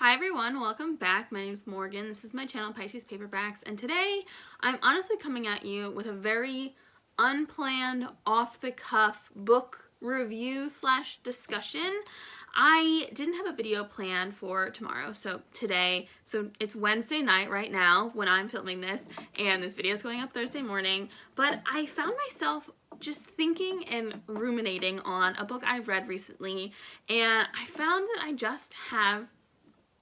Hi everyone, welcome back. My name is Morgan. This is my channel, Pisces Paperbacks, and today I'm honestly coming at you with a very unplanned, off-the-cuff book review slash discussion. I didn't have a video planned for tomorrow, so it's Wednesday night right now when I'm filming this, and this video is going up Thursday morning, but I found myself just thinking and ruminating on a book I've read recently, and I found that I just have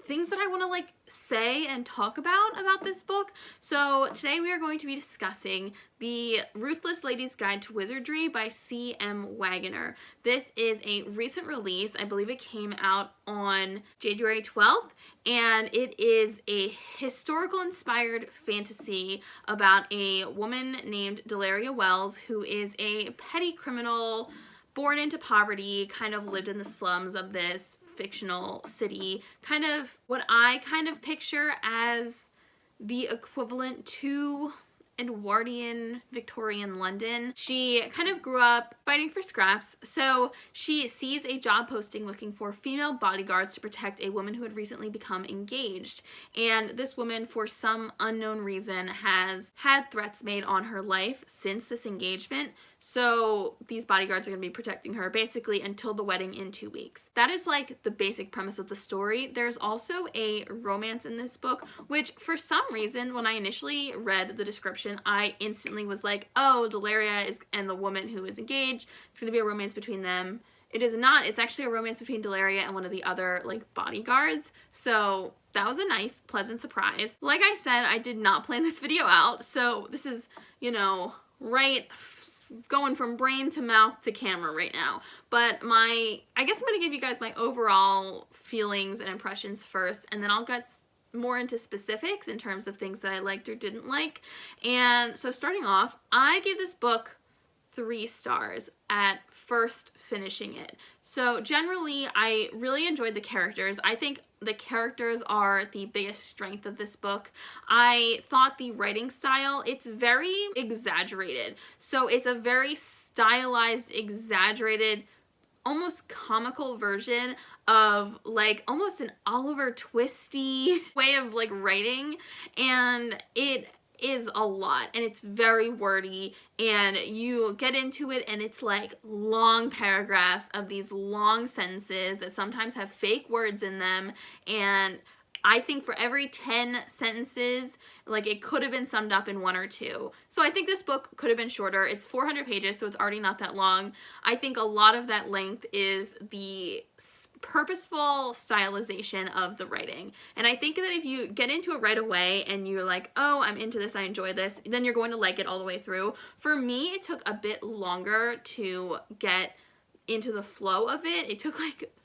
things that I want to say and talk about this book. So today we are going to be discussing the Ruthless Lady's Guide to Wizardry by C.M. Wagonner. This is a recent release. I believe it came out on January 12th, and it is a historical inspired fantasy about a woman named Delaria Wells, who is a petty criminal born into poverty, kind of lived in the slums of this fictional city, kind of what I kind of picture as the equivalent to Edwardian Victorian London. She kind of grew up fighting for scraps, so she sees a job posting looking for female bodyguards to protect a woman who had recently become engaged. And this woman, for some unknown reason, has had threats made on her life since this engagement. So these bodyguards are going to be protecting her basically until the wedding in 2 weeks. That is like the basic premise of the story. There's also a romance in this book, which for some reason, when I initially read the description, I instantly was like, oh, Delaria and the woman who is engaged, it's going to be a romance between them. It is not. It's actually a romance between Delaria and one of the other bodyguards. So that was a nice, pleasant surprise. Like I said, I did not plan this video out. So this is, right going from brain to mouth to camera right now. But I guess I'm going to give you guys my overall feelings and impressions first, and then I'll get more into specifics in terms of things that I liked or didn't like. And so starting off, I gave this book 3 stars at first finishing it. So generally, I really enjoyed the characters. I think the characters are the biggest strength of this book. I thought the writing style, it's very exaggerated. So it's a very stylized, exaggerated, almost comical version of almost an Oliver Twisty way of writing, and it is a lot, and it's very wordy, and you get into it and it's long paragraphs of these long sentences that sometimes have fake words in them, and I think for every 10 sentences, it could have been summed up in 1 or 2. So I think this book could have been shorter. It's 400 pages, so it's already not that long. I think a lot of that length is the purposeful stylization of the writing. And I think that if you get into it right away and you're like, oh, I'm into this, I enjoy this, then you're going to like it all the way through. For me, it took a bit longer to get into the flow of it. It took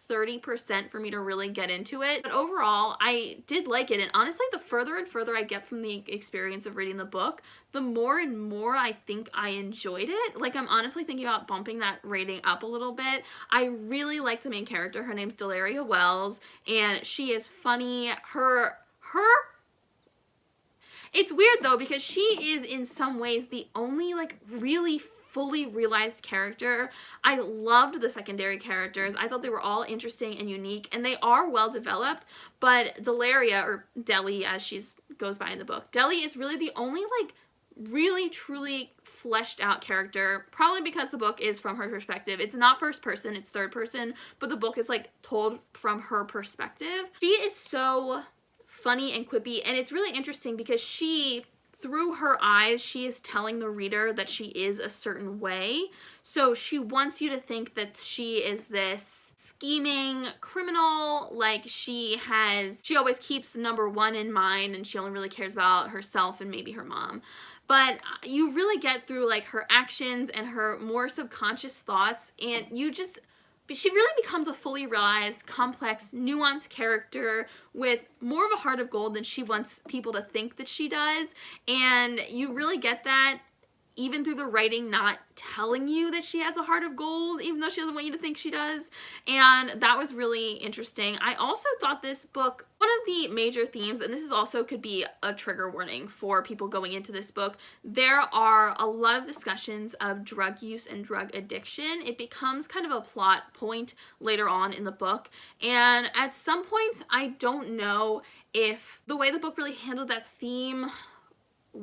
30% for me to really get into it. But overall, I did like it. And honestly, the further and further I get from the experience of reading the book, the more and more I think I enjoyed it. I'm honestly thinking about bumping that rating up a little bit. I really like the main character. Her name's Delaria Wells, and she is funny. It's weird though, because she is in some ways the only really fully realized character. I loved the secondary characters. I thought they were all interesting and unique, and they are well developed, but Delaria, or Deli as she goes by in the book, Deli is really the only really truly fleshed out character, probably because the book is from her perspective. It's not first person, it's third person, but the book is told from her perspective. She is so funny and quippy, and it's really interesting because through her eyes, she is telling the reader that she is a certain way. So she wants you to think that she is this scheming criminal, she always keeps number 1 in mind, and she only really cares about herself and maybe her mom. But you really get through her actions and her more subconscious thoughts, and she really becomes a fully realized, complex, nuanced character with more of a heart of gold than she wants people to think that she does. And you really get that even through the writing not telling you that she has a heart of gold, even though she doesn't want you to think she does. And that was really interesting. I also thought this book, one one of the major themes, and this is also could be a trigger warning for people going into this book, there are a lot of discussions of drug use and drug addiction. It becomes kind of a plot point later on in the book, and at some points I don't know if the way the book really handled that theme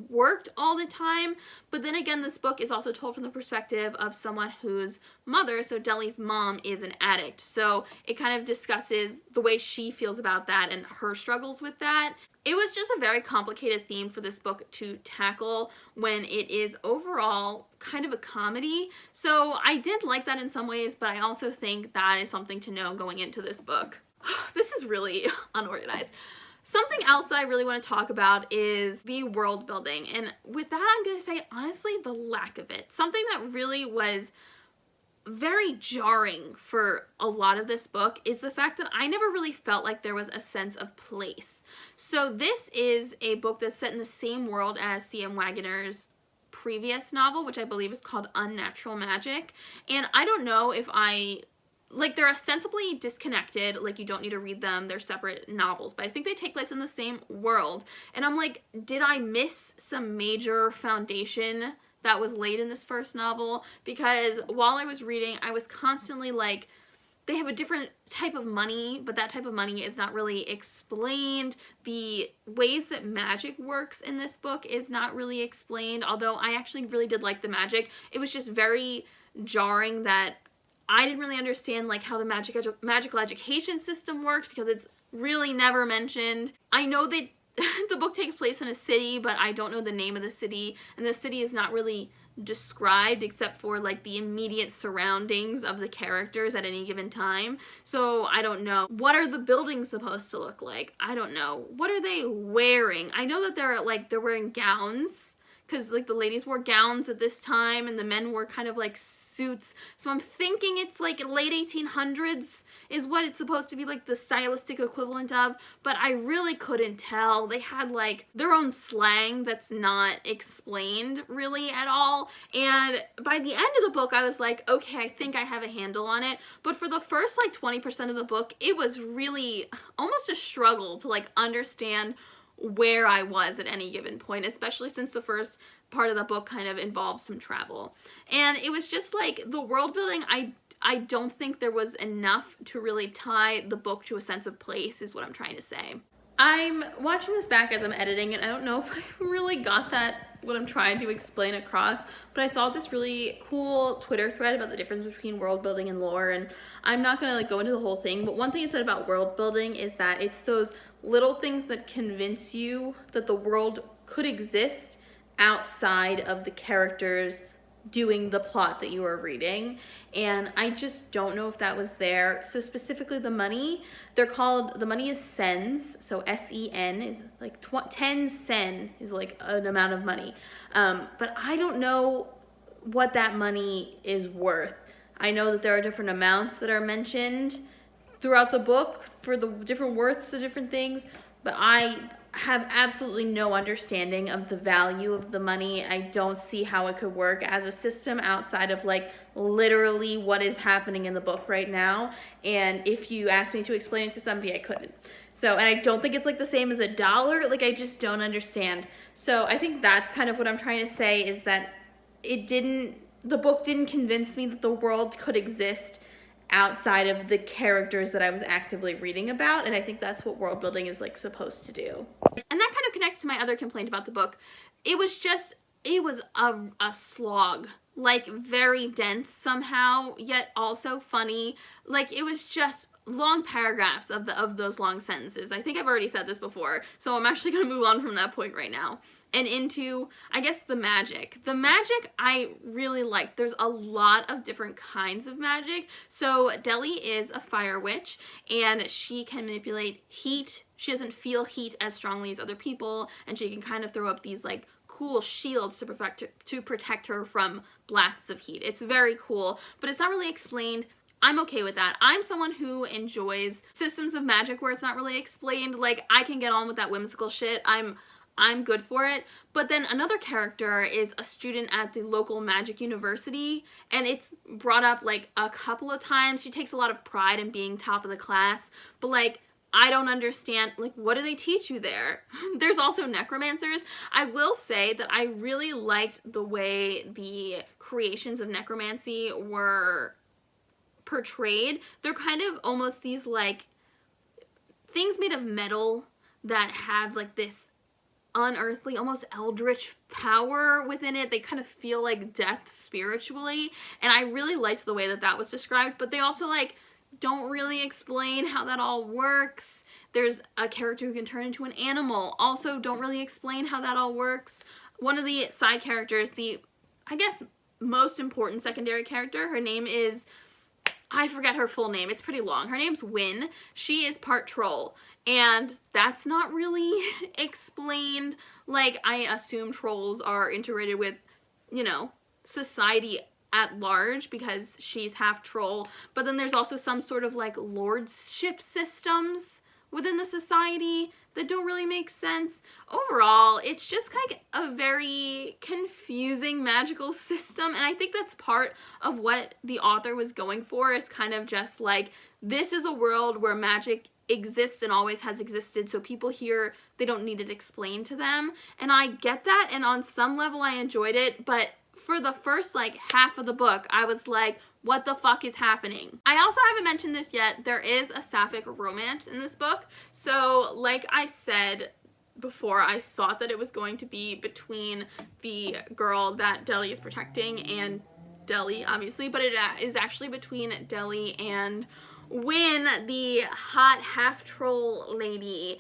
worked all the time, but then again, this book is also told from the perspective of someone whose mother, so Deli's mom, is an addict, so it kind of discusses the way she feels about that and her struggles with that. It was just a very complicated theme for this book to tackle when it is overall kind of a comedy, so I did like that in some ways, but I also think that is something to know going into this book. This is really unorganized. Something else that I really want to talk about is the world building, and with that I'm going to say, honestly, the lack of it. Something that really was very jarring for a lot of this book is the fact that I never really felt like there was a sense of place. So this is a book that's set in the same world as C.M. Wagoner's previous novel, which I believe is called Unnatural Magic, and I don't know if they're ostensibly disconnected, like you don't need to read them, they're separate novels, but I think they take place in the same world, and I'm like, did I miss some major foundation that was laid in this first novel? Because while I was reading, I was constantly like, they have a different type of money, but that type of money is not really explained. The ways that magic works in this book is not really explained, although I actually really did like the magic. It was just very jarring that I didn't really understand like how the magical education system worked, because it's really never mentioned. I know that the book takes place in a city, but I don't know the name of the city, and the city is not really described except for like the immediate surroundings of the characters at any given time. So I don't know. What are the buildings supposed to look like? I don't know. What are they wearing? I know that they're wearing gowns, because like the ladies wore gowns at this time and the men wore kind of like suits, so I'm thinking it's like late 1800s is what it's supposed to be, like the stylistic equivalent of, but I really couldn't tell. They had like their own slang that's not explained really at all, and by the end of the book I was like, okay, I think I have a handle on it, but for the first like 20% of the book it was really almost a struggle to like understand where I was at any given point, especially since the first part of the book kind of involves some travel. And it was just like the world building, I don't think there was enough to really tie the book to a sense of place, is what I'm trying to say. I'm watching this back as I'm editing, and I don't know if I really got that, what I'm trying to explain across, but I saw this really cool Twitter thread about the difference between world building and lore, and I'm not gonna like go into the whole thing, but one thing it said about world building is that it's those little things that convince you that the world could exist outside of the characters doing the plot that you are reading, and I just don't know if that was there. So specifically the money, the money is cents, so S-E-N is like 10 sen is like an amount of money, but I don't know what that money is worth. I know that there are different amounts that are mentioned throughout the book for the different worths of different things, but I have absolutely no understanding of the value of the money. I don't see how it could work as a system outside of like literally what is happening in the book right now, and if you asked me to explain it to somebody, I couldn't. So, and I don't think it's like the same as a dollar, like I just don't understand. So I think that's kind of what I'm trying to say, is that the book didn't convince me that the world could exist outside of the characters that I was actively reading about, and I think that's what world building is like supposed to do. And that kind of connects to my other complaint about the book. It was a slog, like very dense somehow, yet also funny. Like it was just long paragraphs of those long sentences. I think I've already said this before, so I'm actually gonna move on from that point right now and into, I guess, the magic. The magic I really like. There's a lot of different kinds of magic. So Deli is a fire witch, and she can manipulate heat. She doesn't feel heat as strongly as other people, and she can kind of throw up these like cool shields to protect her from blasts of heat. It's very cool, but it's not really explained. I'm okay with that. I'm someone who enjoys systems of magic where it's not really explained. Like, I can get on with that whimsical shit. I'm good for it. But then another character is a student at the local magic university, and it's brought up like a couple of times. She takes a lot of pride in being top of the class, but like I don't understand, like, what do they teach you there? There's also necromancers. I will say that I really liked the way the creations of necromancy were portrayed. They're kind of almost these, like, things made of metal that have, like, this unearthly, almost eldritch power within it. They kind of feel like death spiritually, and I really liked the way that that was described, but they also, like, don't really explain how that all works. There's a character who can turn into an animal. Also don't really explain how that all works. One of the side characters, the, I guess, most important secondary character, her name is, I forget her full name. It's pretty long. Her name's Wynn. She is part troll, and that's not really explained. Like, I assume trolls are integrated with, you know, society at large because she's half troll, but then there's also some sort of, like, lordship systems within the society that don't really make sense. Overall, it's just kind of a very confusing magical system, and I think that's part of what the author was going for. It's kind of just like, this is a world where magic exists and always has existed, so people here, they don't need it explained to them, and I get that, and on some level I enjoyed it, but for the first, like, half of the book, I was like, what the fuck is happening? I also haven't mentioned this yet. There is a sapphic romance in this book. So, like I said before, I thought that it was going to be between the girl that Deli is protecting and Deli, obviously, but it is actually between Deli and Wynn, the hot half-troll lady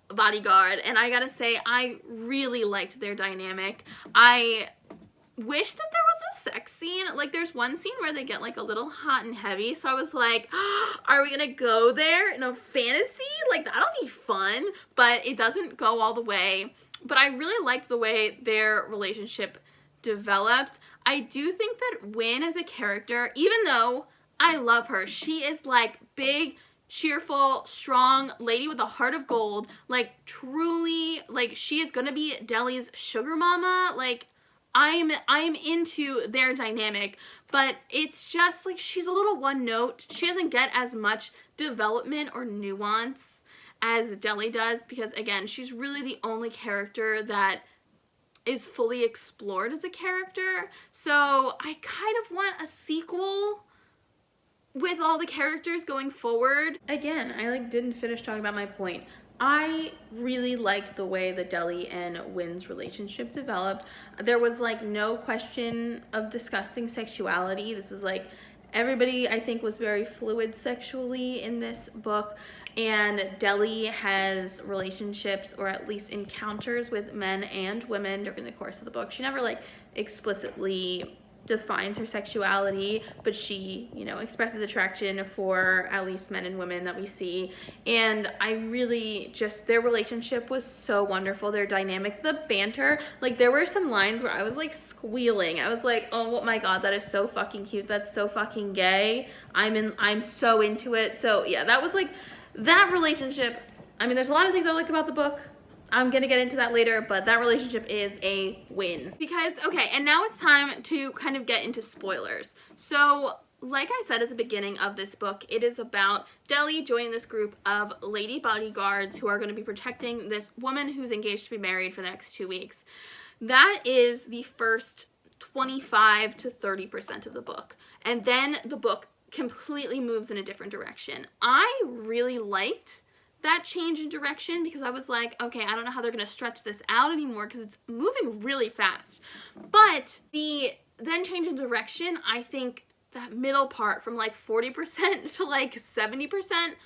bodyguard. And I gotta say, I really liked their dynamic. I wish that there was a sex scene. Like, there's one scene where they get, like, a little hot and heavy, so I was like, oh, are we gonna go there in a fantasy? Like, that'll be fun, but it doesn't go all the way. But I really liked the way their relationship developed. I do think that Wynn as a character, even though I love her, she is, like, big, cheerful, strong lady with a heart of gold. Like, truly, like, she is gonna be Deli's sugar mama. Like, I'm into their dynamic, but it's just, like, she's a little one note. She doesn't get as much development or nuance as Deli does, because, again, she's really the only character that is fully explored as a character. So I kind of want a sequel with all the characters going forward. Again, I, like, didn't finish talking about my point. I really liked the way that Deli and Wynn's relationship developed. There was, like, no question of discussing sexuality. This was, like, everybody, I think, was very fluid sexually in this book, and Deli has relationships, or at least encounters, with men and women during the course of the book. She never, like, explicitly defines her sexuality, but she, you know, expresses attraction for at least men and women that we see. And I really just, their relationship was so wonderful. Their dynamic, the banter, like, there were some lines where I was, like, squealing. I was like, oh my god, that is so fucking cute. That's so fucking gay. I'm so into it. So yeah, that was, like, that relationship. I mean, there's a lot of things I liked about the book. I'm gonna get into that later, but that relationship is a win. Because, okay, and now it's time to kind of get into spoilers. So, like I said at the beginning of this book, it is about Deli joining this group of lady bodyguards who are going to be protecting this woman who's engaged to be married for the next 2 weeks. That is the first 25 to 30% of the book. And then the book completely moves in a different direction. I really liked that change in direction, because I was like, okay, I don't know how they're gonna stretch this out anymore because it's moving really fast. But the then change in direction, I think that middle part from, like, 40% to, like, 70%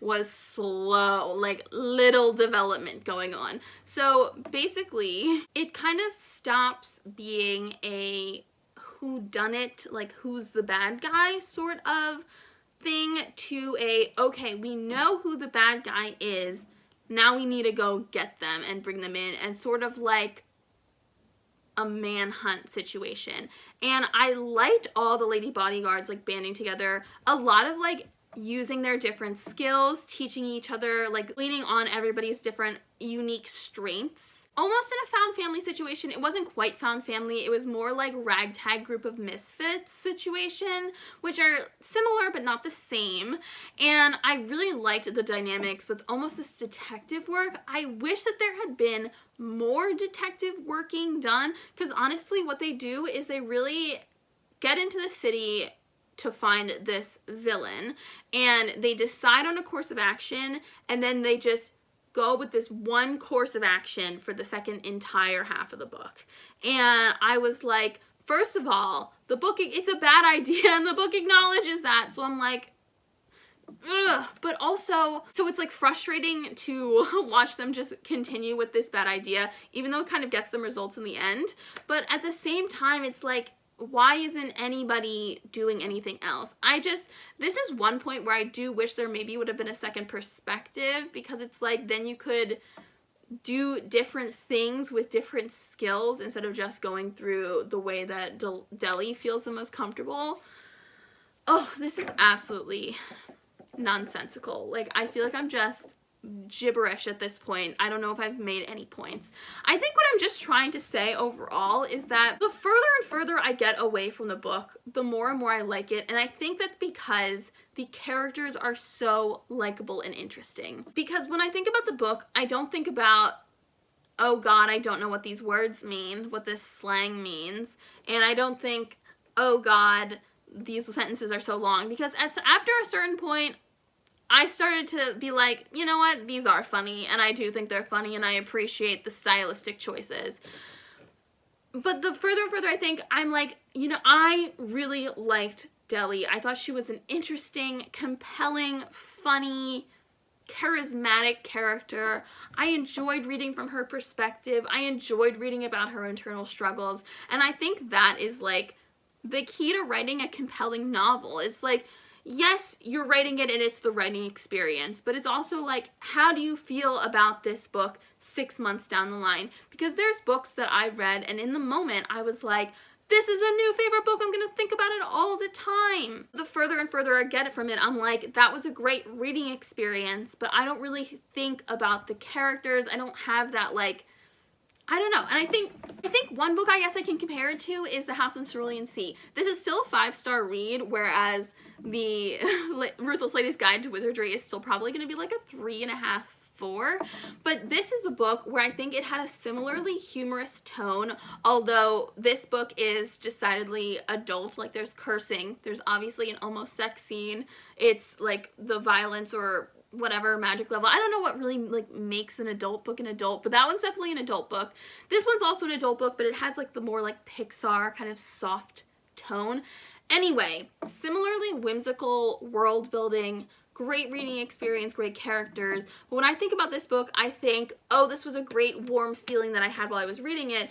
was slow, like, little development going on. So basically, it kind of stops being a whodunit, like, who's the bad guy sort of thing, to a, okay, we know who the bad guy is, now we need to go get them and bring them in, and sort of like a manhunt situation. And I liked all the lady bodyguards, like, banding together. A lot of, like, using their different skills, teaching each other, like leaning on everybody's different unique strengths. Almost in a found family situation. It wasn't quite found family. It was more like ragtag group of misfits situation, which are similar but not the same. And I really liked the dynamics with almost this detective work. I wish that there had been more detective working done, because honestly what they do is they really get into the city to find this villain, and they decide on a course of action, and then they just go with this one course of action for the second entire half of the book. And I was like, first of all, the book, it's a bad idea, and the book acknowledges that, so I'm like, ugh. But also, so it's like frustrating to watch them just continue with this bad idea, even though it kind of gets them results in the end. But at the same time, it's like, why isn't anybody doing anything else? This is one point where I do wish there maybe would have been a second perspective, because it's like, then you could do different things with different skills instead of just going through the way that Deli feels the most comfortable. Oh, this is absolutely nonsensical. Like, I feel like I'm just gibberish at this point. I don't know if I've made any points. I think what I'm just trying to say overall is that the further and further I get away from the book, the more and more I like it, and I think that's because the characters are so likable and interesting. Because when I think about the book, I don't think about, oh god, I don't know what these words mean, what this slang means, and I don't think, oh god, these sentences are so long, because after a certain point, I started to be like, you know what, these are funny, and I do think they're funny, and I appreciate the stylistic choices. But the further and further I think, I'm like, you know, I really liked Deli. I thought she was an interesting, compelling, funny, charismatic character. I enjoyed reading from her perspective. I enjoyed reading about her internal struggles, and I think that is, like, the key to writing a compelling novel. It's like, yes, you're writing it and it's the writing experience, but it's also like, how do you feel about this book 6 months down the line? Because there's books that I read, and in the moment I was like, this is a new favorite book, I'm gonna think about it all the time. The further and further I get it from it, I'm like, that was a great reading experience, but I don't really think about the characters. I don't have that, like, I don't know. And I think one book I guess I can compare it to is The House on Cerulean Sea. This is still a 5-star read, whereas the Ruthless Lady's Guide to Wizardry is still probably going to be like a 3.5, 4. But this is a book where I think it had a similarly humorous tone, although this book is decidedly adult. Like, there's cursing. There's obviously an almost sex scene. It's like the violence or whatever magic level. I don't know what really like makes an adult book an adult, but that one's definitely an adult book. This one's also an adult book, but it has like the more like Pixar kind of soft tone. Anyway, similarly whimsical world building, great reading experience, great characters. But when I think about this book, I think, oh, this was a great warm feeling that I had while I was reading it.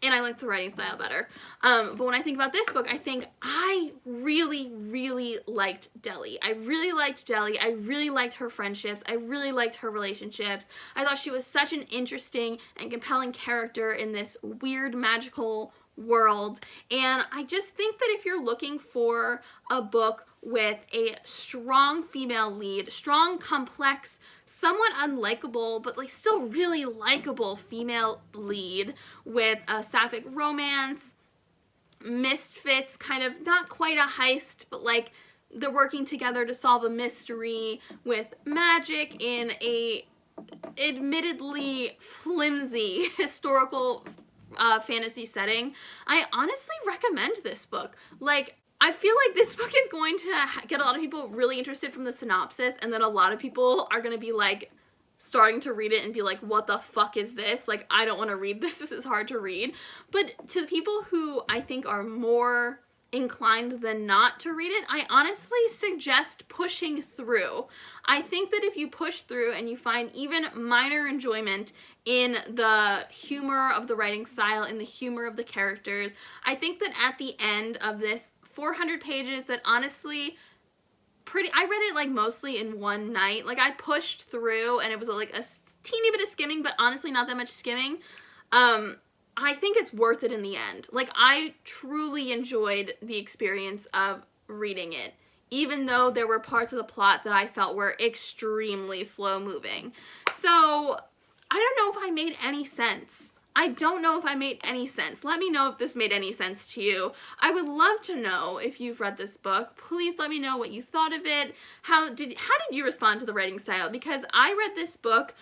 And I like the writing style better. But when I think about this book, I think I really, really liked Deli. I really liked Deli. I really liked her friendships. I really liked her relationships. I thought she was such an interesting and compelling character in this weird magical world. And I just think that if you're looking for a book with a strong female lead, strong, complex, somewhat unlikable, but like still really likable female lead with a sapphic romance, misfits, kind of not quite a heist, but like they're working together to solve a mystery with magic in a admittedly flimsy historical fantasy setting, I honestly recommend this book. Like, I feel like this book is going to get a lot of people really interested from the synopsis, and then a lot of people are going to be like starting to read it and be like, what the fuck is this? Like, I don't want to read this. This is hard to read. But to the people who I think are more inclined than not to read it, I honestly suggest pushing through. I think that if you push through and you find even minor enjoyment in the humor of the writing style, in the humor of the characters, I think that at the end of this 400 pages that honestly I read it like mostly in one night. Like, I pushed through and it was like a teeny bit of skimming, but honestly not that much skimming. I think it's worth it in the end. Like, I truly enjoyed the experience of reading it. even though there were parts of the plot that I felt were extremely slow moving. So I don't know if I made any sense. I don't know if I made any sense. Let me know if this made any sense to you. I would love to know if you've read this book. Please let me know what you thought of it. How did you respond to the writing style? Because I read this book,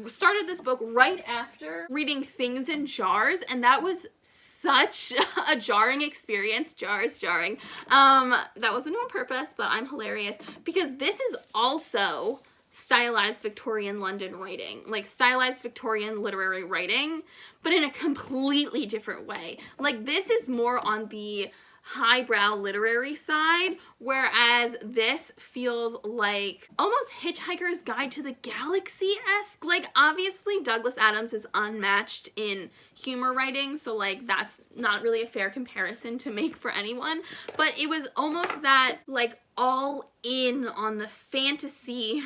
started this book right after reading Things in Jars, and that was such a jarring experience. Jars, jarring. That wasn't on purpose, but I'm hilarious because this is also stylized Victorian London writing, like stylized Victorian literary writing, but in a completely different way. Like, this is more on the highbrow literary side, whereas this feels like almost Hitchhiker's Guide to the Galaxy-esque. Like, obviously Douglas Adams is unmatched in humor writing, so like that's not really a fair comparison to make for anyone, but it was almost that like all in on the fantasy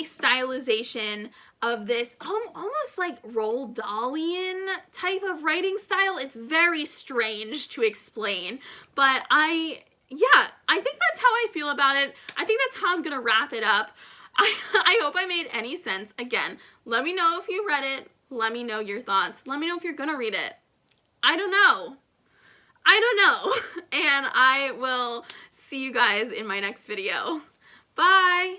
stylization of this almost like Roald Dahlian type of writing style. It's very strange to explain, but I think that's how I feel about it. I think that's how I'm gonna wrap it up. I hope I made any sense. Again, let me know if you read it. Let me know your thoughts. Let me know if you're gonna read it. I don't know. And I will see you guys in my next video. Bye!